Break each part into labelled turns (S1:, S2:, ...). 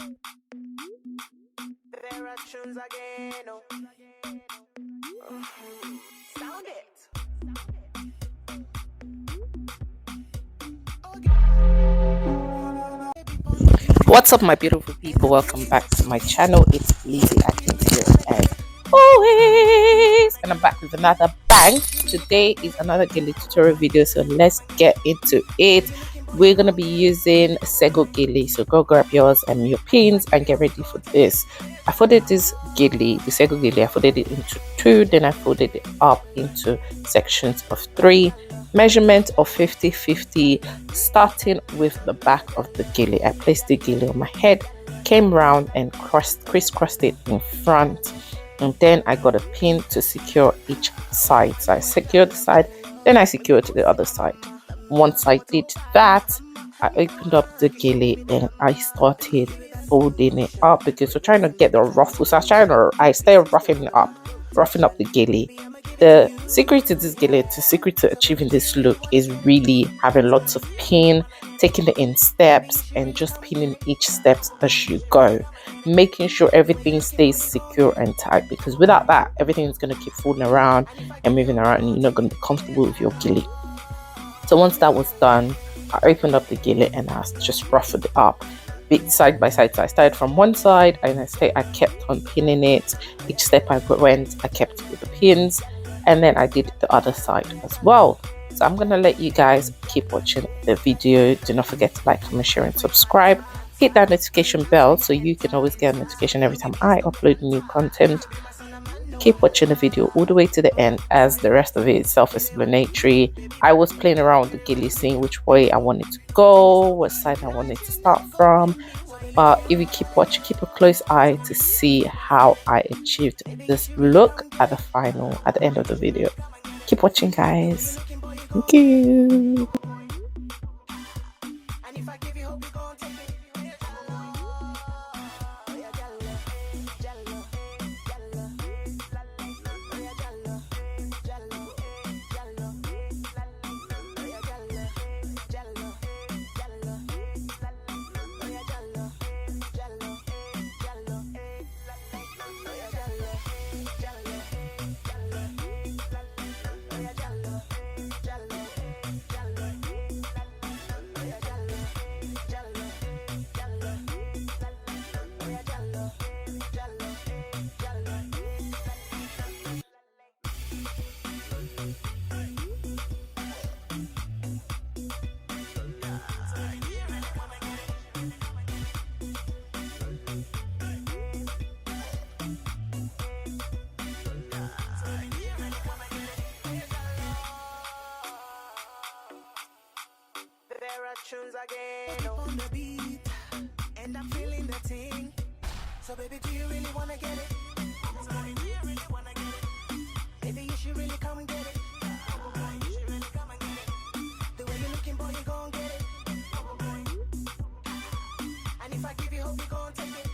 S1: There are tunes again. Oh. Sound it.
S2: What's up, my beautiful people? Welcome back to my channel. It's Lizzie Atkins here as always, and I'm back with another bang. Today is another Gele tutorial video, so let's get into it. We're gonna be using Sego Gele, so go grab yours and your pins and get ready for this. I folded this Gele, the Sego Gele, I folded it into two, then I folded it up into sections of three. Measurement of 50-50, starting with the back of the Gele. I placed the Gele on my head, came round and crisscrossed it in front, and then I got a pin to secure each side. So I secured the side, then I secured the other side. Once I did that, I opened up the Gele and I started folding it up because we're trying to get the ruffles. I started roughing up the Gele. The secret to this Gele, the secret to achieving this look is really having lots of pin, taking it in steps and just pinning each step as you go, making sure everything stays secure and tight, because without that everything is going to keep falling around and moving around and you're not going to be comfortable with your Gele. So once that was done, I opened up the Gele and I just ruffled it up bit side by side. So I started from one side and I kept on pinning it. Each step I went, I kept with the pins, and then I did the other side as well. So I'm gonna let you guys keep watching the video. Do not forget to like, comment, share and subscribe. Hit that notification bell so you can always get a notification every time I upload new content. Keep watching the video all the way to the end, as the rest of it is self-explanatory. I was playing around with the Gele, seeing which way I wanted to go, what side I wanted to start from. But if you keep watching, keep a close eye to see how I achieved this look at the end of the video. Keep watching, guys. Thank you.
S1: There are tunes again. On the beat, and I'm feeling the thing. So baby, do you really wanna get it? Do you really wanna get it? Maybe you should really come and get it. You should really come and get it. The way you're looking, boy, you gon' get it. And if I give you hope, you gon' take it.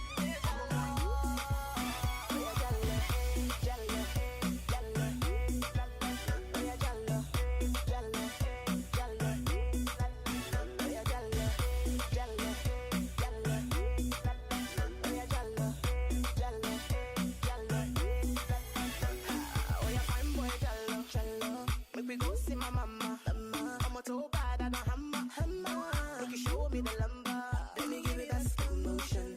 S1: We go see my mama. I'm a toe bad and a hammer. Make you show me the lumber. Let me give it that slow motion.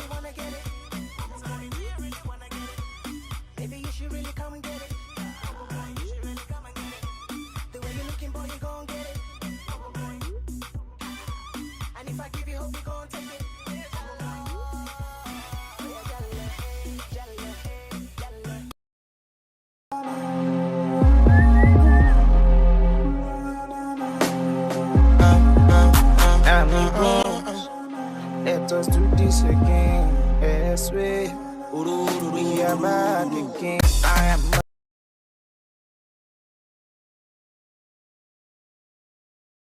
S1: really wanna get it. Baby, you should really come and get it. You should really come and get it. The way you're looking, boy, you gon' get it. And if I give you hope, you gon' take it.
S3: Amigos, let us do this again. Yes, we are back again. I am